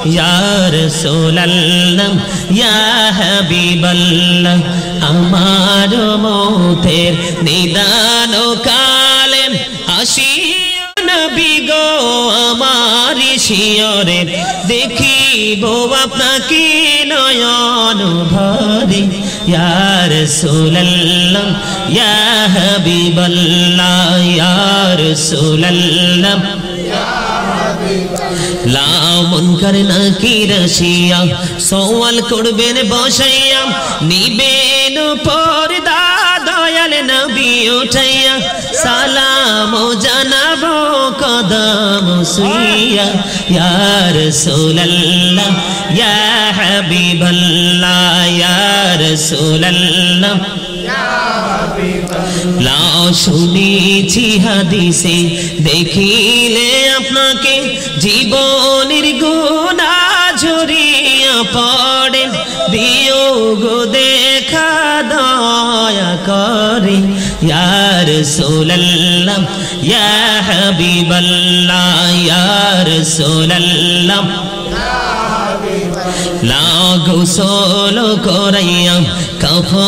ইয়া রাসূলুল্লাহ ইয়া হাবিবাল্লাহ আমার মৌতের নিদান কালে আসিও নবী গো আমার শিয়রে দেখিব আপনাকে নয়ন ভরে ইয়া রাসূলুল্লাহ ইয়া হাবিবাল্লাহ ইয়া রাসূলুল্লাহ লা মুনকার নাকির আসিয়া সওয়াল করবেন বসাইয়া নিবেন পর্দা দয়াল নবী উঠাইয়া সালাম জানাবো কদম সুইয়া ইয়া রাসূলুল্লাহ ইয়া হাবিবাল্লাহ ইয়া রাসূলুল্লাহ লা শুনেছি হাদিসে দেখিলে আপনাকে জীবনের গুনাহ ঝরিয়া পড়ে বিয়োগ দেখা দয়া করে ইয়া রাসূলুল্লাহ ইয়া হাবিবাল্লাহ ইয়া রাসূলুল্লাহ লা গোসল করাইয়া কাফন